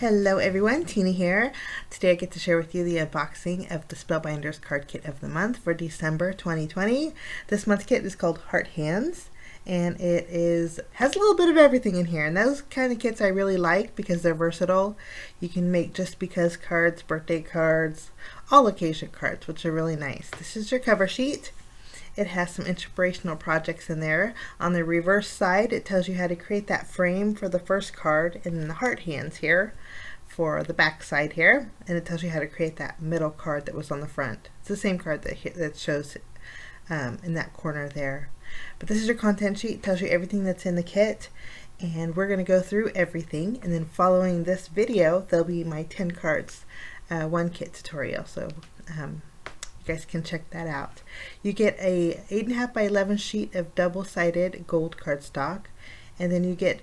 Hello everyone, Tina here. Today I get to share with you the unboxing of the Spellbinders Card Kit of the month for December 2020. This month's kit is called Heart Hands, and it has a little bit of everything in here, and those kind of kits I really like because they're versatile. You can make just because cards, birthday cards, all occasion cards, which are really nice. This is your cover sheet. It has some inspirational projects in there. On the reverse side, it tells you how to create that frame for the first card, and then the heart hands here for the back side here, and it tells you how to create that middle card that was on the front. It's the same card that shows in that corner there. But this is your content sheet. It tells you everything that's in the kit, and we're going to go through everything, and then following this video there'll be my 10 cards one kit tutorial. So you guys can check that out. You get a 8.5 by 11 sheet of double-sided gold cardstock, and then you get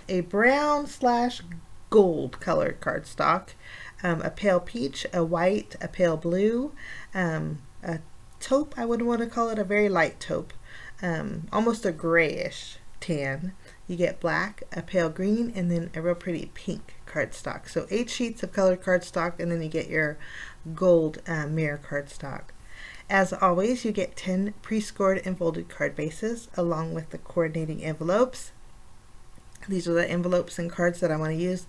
a brown / gold colored cardstock, a pale peach, a white, a pale blue, a taupe. I would want to call it a very light taupe, almost a grayish tan. You get black, a pale green, and then a real pretty pink cardstock. So 8 sheets of colored cardstock, and then you get your gold mirror cardstock. As always, you get 10 pre-scored and folded card bases along with the coordinating envelopes. These are the envelopes and cards that I want to use.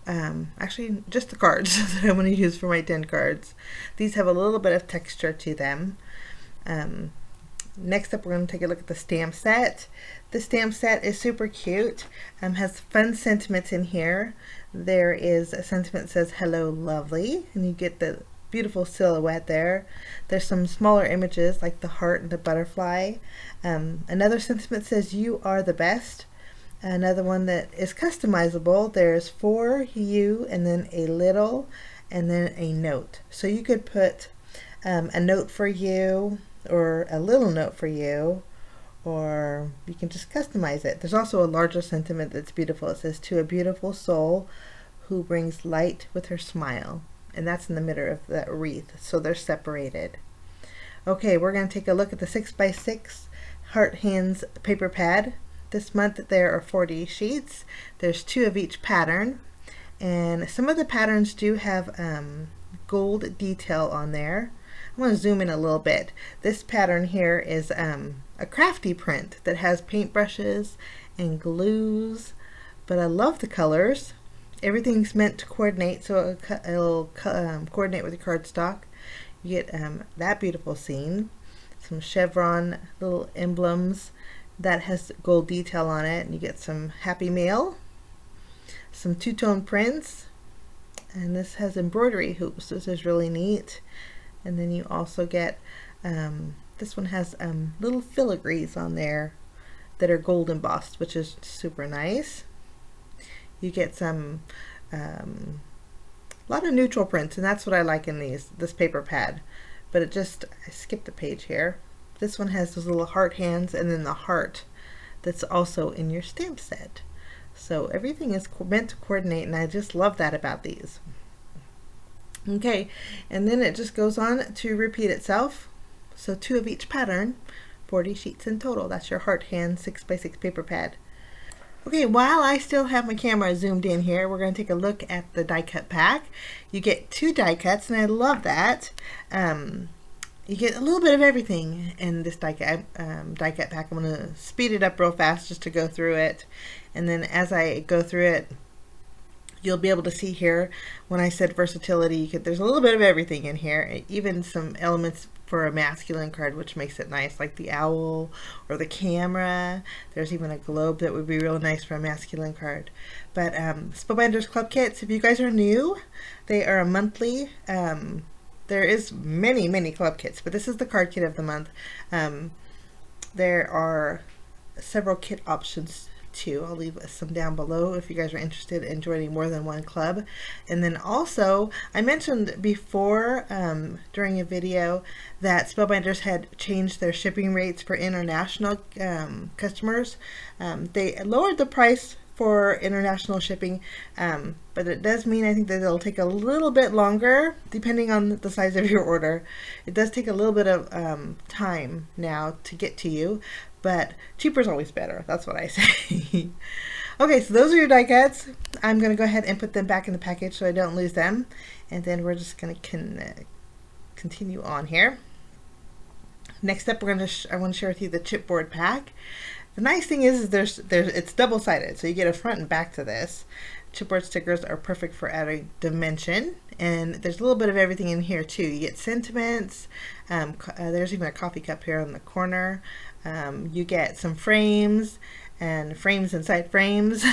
Actually, just the cards that I want to use for my 10 cards. These have a little bit of texture to them. Next up, we're going to take a look at the stamp set. The stamp set is super cute. Has fun sentiments in here. There is a sentiment that says "Hello, lovely," and you get the beautiful silhouette there. There's some smaller images like the heart and the butterfly. Another sentiment says "You are the best." Another one that is customizable. There's "For you," and then a little, and then a note. So you could put a note for you, or a little note for you, or you can just customize it. There's also a larger sentiment that's beautiful. It says "To a beautiful soul who brings light with her smile," and that's in the middle of that wreath, so they're separated. Okay, we're going to take a look at the 6x6 Heart Hands paper pad. This month there are 40 sheets. There's 2 of each pattern, and some of the patterns do have gold detail on there. I want to zoom in a little bit. This pattern here is a crafty print that has paintbrushes and glues, but I love the colors. Everything's meant to coordinate, so it'll coordinate with the cardstock. You get that beautiful scene, some chevron little emblems that has gold detail on it, and you get some happy mail, some two-tone prints, and this has embroidery hoops. This is really neat. And then you also get, this one has little filigrees on there that are gold embossed, which is super nice. You get some, a lot of neutral prints, and that's what I like in this paper pad. But I skipped a page here. This one has those little heart hands, and then the heart that's also in your stamp set. So everything is meant to coordinate, and I just love that about these. Okay, and then it just goes on to repeat itself. So 2 of each pattern, 40 sheets in total. That's your Heart Hand 6x6 paper pad. Okay, while I still have my camera zoomed in here, we're going to take a look at the die cut pack. You get 2 die cuts, and I love that. You get a little bit of everything in this die cut pack. I'm going to speed it up real fast just to go through it, and then as I go through it, you'll be able to see here when I said versatility, there's a little bit of everything in here, even some elements for a masculine card, which makes it nice, like the owl or the camera. There's even a globe that would be real nice for a masculine card. But Spellbinders Club Kits, if you guys are new, they are a monthly. There is many club kits, but this is the card kit of the month. There are several kit options too. I'll leave some down below if you guys are interested in joining more than one club. And then also, I mentioned before during a video that Spellbinders had changed their shipping rates for international customers. They lowered the price for international shipping, but it does mean I think that it'll take a little bit longer depending on the size of your order. It does take a little bit of time now to get to you, but cheaper is always better. That's what I say. Okay, so those are your die cuts. I'm going to go ahead and put them back in the package so I don't lose them. And then we're just going to continue on here. Next up, I want to share with you the Chipboard Pack. The nice thing is it's double-sided, so you get a front and back to this. Chipboard stickers are perfect for adding dimension, and there's a little bit of everything in here too. You get sentiments, there's even a coffee cup here on the corner. You get some frames, and frames inside frames.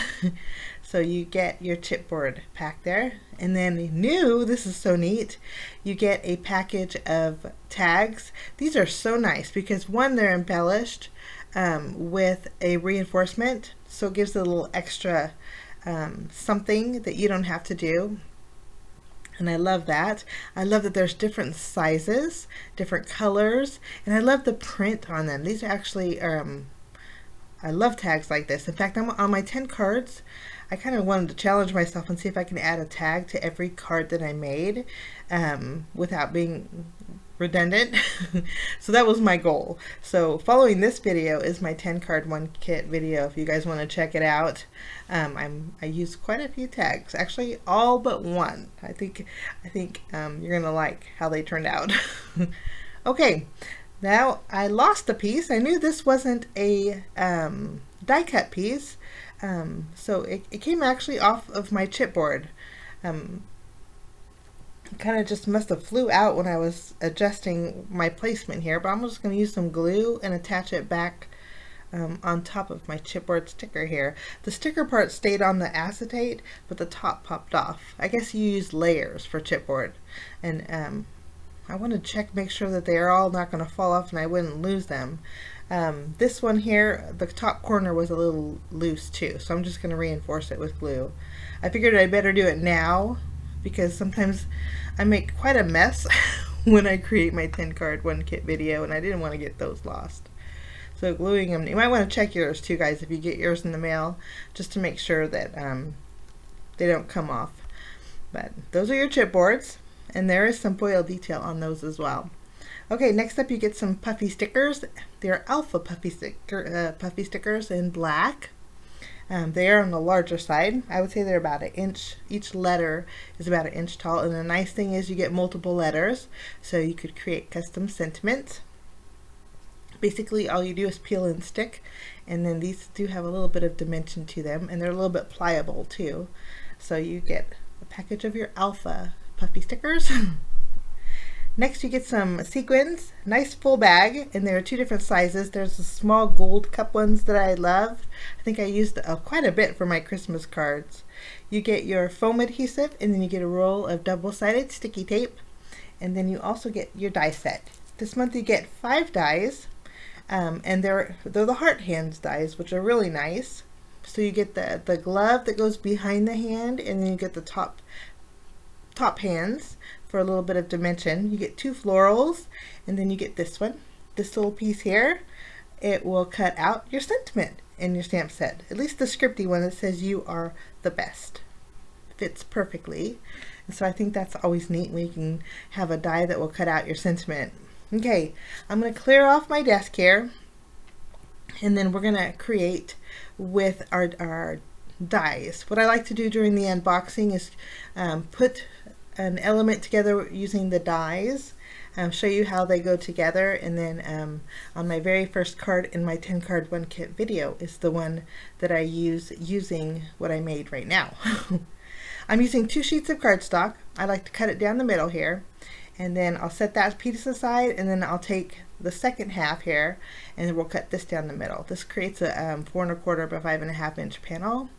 So you get your chipboard pack there. And then new, this is so neat, you get a package of tags. These are so nice because one, they're embellished with a reinforcement, so it gives it a little extra something that you don't have to do. And I love that. I love that there's different sizes, different colors, and I love the print on them. These are actually, I love tags like this. In fact, I'm on my 10 cards. I kind of wanted to challenge myself and see if I can add a tag to every card that I made without being redundant. So that was my goal. So following this video is my 10 card one kit video if you guys want to check it out. I used quite a few tags, actually all but one. I think you're gonna like how they turned out. Okay, now I lost a piece. I knew this wasn't a die cut piece, so it came actually off of my chipboard. Kind of just must have flew out when I was adjusting my placement here, but I'm just going to use some glue and attach it back on top of my chipboard sticker here. The sticker part stayed on the acetate, but the top popped off. I guess you use layers for chipboard, and I want to make sure that they are all not going to fall off and I wouldn't lose them. This one here, the top corner was a little loose too, so I'm just going to reinforce it with glue. I figured I'd better do it now because sometimes I make quite a mess when I create my 10 card one kit video, and I didn't want to get those lost. So gluing them, you might want to check yours too, guys, if you get yours in the mail, just to make sure that they don't come off. But those are your chipboards, and there is some foil detail on those as well. Okay, next up you get some puffy stickers. They're alpha puffy stickers in black. They are on the larger side. I would say they're about an inch. Each letter is about an inch tall, and the nice thing is you get multiple letters, so you could create custom sentiments. Basically all you do is peel and stick, and then these do have a little bit of dimension to them, and they're a little bit pliable too. So you get a package of your alpha puffy stickers. Next you get some sequins, nice full bag, and there are two different sizes. There's the small gold cup ones that I love. I think I used quite a bit for my Christmas cards. You get your foam adhesive, and then you get a roll of double-sided sticky tape, and then you also get your die set. This month you get 5 dies, and they're the heart hands dies, which are really nice. So you get the glove that goes behind the hand, and then you get the top hands for a little bit of dimension. You get 2 florals, and then you get this one, this little piece here. It will cut out your sentiment in your stamp set, at least the scripty one that says you are the best. Fits perfectly, and so I think that's always neat when you can have a die that will cut out your sentiment. Okay, I'm going to clear off my desk here, and then we're going to create with our dies. What I like to do during the unboxing is put an element together using the dies, show you how they go together, and then on my very first card in my 10 card one kit video is the one that I use using what I made right now. I'm using 2 sheets of cardstock. I like to cut it down the middle here, and then I'll set that piece aside, and then I'll take the second half here and then we'll cut this down the middle. This creates a 4 1/4 by 5.5 inch panel,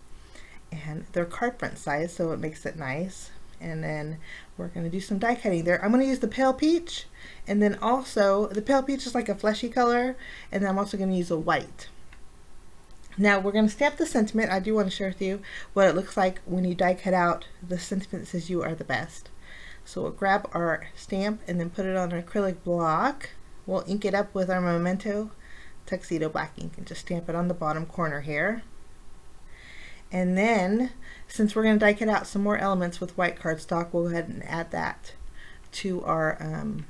and they're card front size, so it makes it nice. And then we're going to do some die cutting there. I'm going to use the pale peach, and then also the pale peach is like a fleshy color, and then I'm also going to use a white. Now we're going to stamp the sentiment. I do want to share with you what it looks like when you die cut out the sentiment that says you are the best. So we'll grab our stamp and then put it on an acrylic block. We'll ink it up with our Memento Tuxedo black ink and just stamp it on the bottom corner here. And then, since we're going to die cut out some more elements with white cardstock, we'll go ahead and add that to our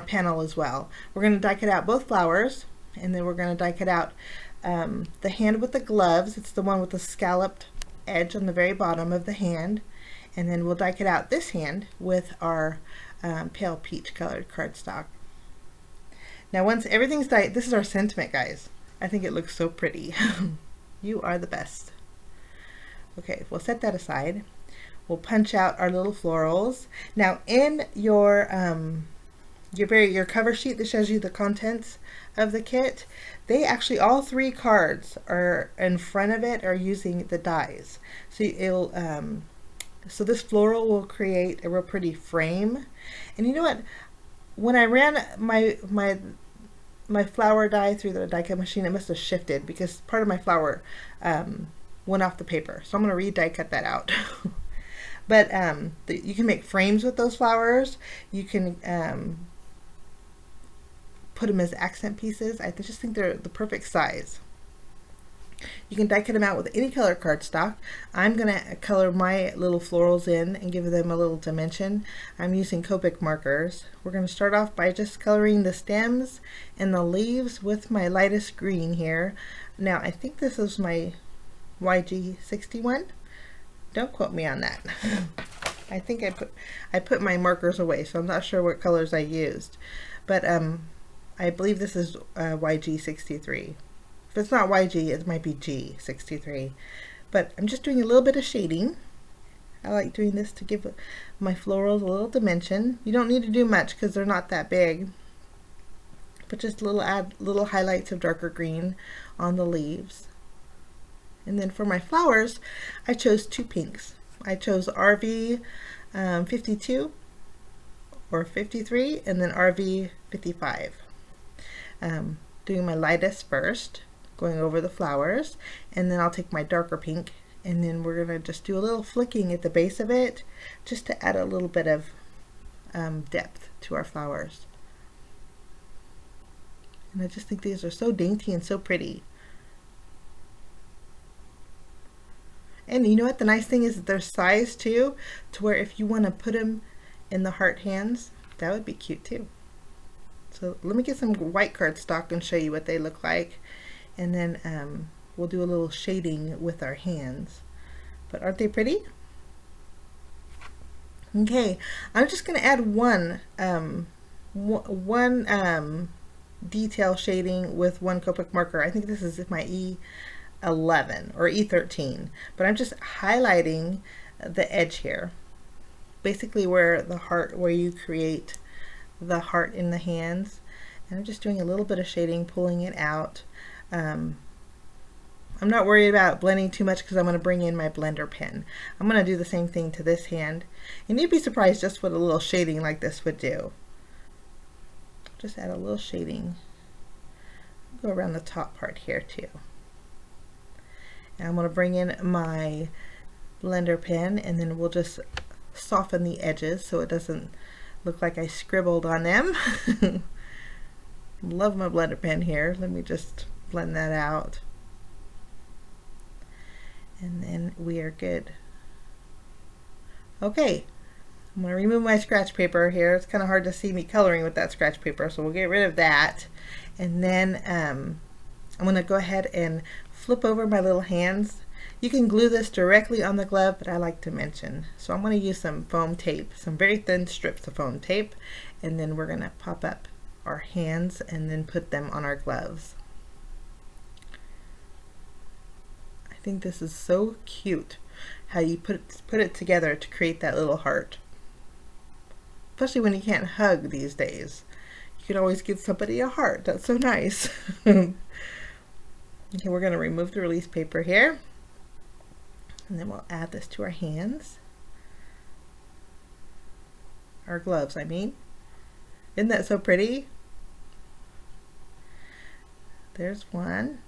panel as well. We're going to die cut out both flowers, and then we're going to die cut out the hand with the gloves. It's the one with the scalloped edge on the very bottom of the hand. And then we'll die cut out this hand with our pale peach colored cardstock. Now once everything's dyed, this is our sentiment, guys. I think it looks so pretty. You are the best. Okay, we'll set that aside. We'll punch out our little florals. Now in your cover sheet that shows you the contents of the kit, they actually, all 3 cards are in front of it are using the dies. So it'll so this floral will create a real pretty frame. And you know what? When I ran my flower die through the die cut machine, it must have shifted because part of my flower went off the paper. So I'm going to re-die cut that out. But you can make frames with those flowers. You can put them as accent pieces. I just think they're the perfect size. You can die cut them out with any color cardstock. I'm going to color my little florals in and give them a little dimension. I'm using Copic markers. We're going to start off by just coloring the stems and the leaves with my lightest green here. Now I think this is my YG61. Don't quote me on that. I think I put my markers away, so I'm not sure what colors I used. But I believe this is YG63. If it's not YG, it might be G63. But I'm just doing a little bit of shading. I like doing this to give my florals a little dimension. You don't need to do much because they're not that big. But just add little highlights of darker green on the leaves. And then for my flowers, I chose 2 pinks. I chose RV 52 or 53 and then RV 55. Doing my lightest first, going over the flowers, and then I'll take my darker pink and then we're going to just do a little flicking at the base of it just to add a little bit of depth to our flowers. And I just think these are so dainty and so pretty. And you know what, the nice thing is that they're sized too, to where if you want to put them in the heart hands, that would be cute too. So let me get some white cardstock and show you what they look like. And then we'll do a little shading with our hands. But aren't they pretty? Okay, I'm just going to add one detail shading with one Copic marker. I think this is my E11 or E13, but I'm just highlighting the edge here, basically where the heart, where you create the heart in the hands, and I'm just doing a little bit of shading, pulling it out. I'm not worried about blending too much because I'm going to bring in my blender pen. I'm going to do the same thing to this hand, and you'd be surprised just what a little shading like this would do. Just add a little shading, go around the top part here too. And I'm going to bring in my blender pen and then we'll just soften the edges so it doesn't look like I scribbled on them. Love my blender pen here. Let me just blend that out. And then we are good. Okay, I'm going to remove my scratch paper here. It's kind of hard to see me coloring with that scratch paper, so we'll get rid of that. And then I'm going to go ahead and flip over my little hands. You can glue this directly on the glove, but I like dimension. So I'm going to use some foam tape, some very thin strips of foam tape, and then we're going to pop up our hands and then put them on our gloves. I think this is so cute how you put it together to create that little heart. Especially when you can't hug these days. You can always give somebody a heart. That's so nice. Okay, we're going to remove the release paper here. And then we'll add this to our hands. Our gloves, I mean. Isn't that so pretty? There's one.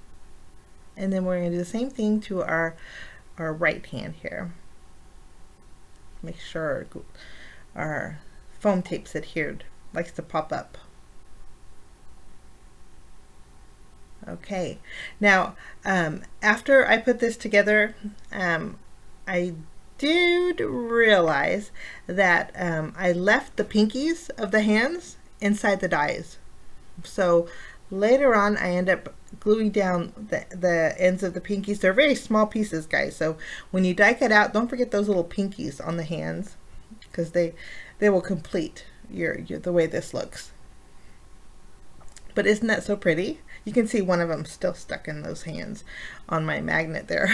And then we're going to do the same thing to our right hand here. Make sure our foam tape's adhered. Likes to pop up. Okay, now after I put this together, I did realize that I left the pinkies of the hands inside the dies. So later on I end up gluing down the ends of the pinkies. They're very small pieces, guys, so when you die cut out, don't forget those little pinkies on the hands, because they will complete your the way this looks. But isn't that so pretty? You can see one of them still stuck in those hands on my magnet there.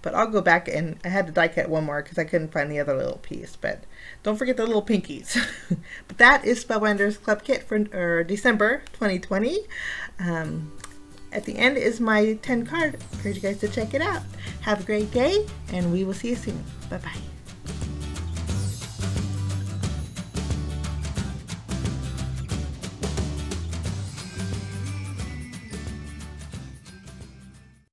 But I'll go back, and I had to die cut one more because I couldn't find the other little piece. But don't forget the little pinkies. But that is Spellbinders Club Kit for December 2020. At the end is my 10 card. I encourage you guys to check it out. Have a great day, and we will see you soon. Bye-bye.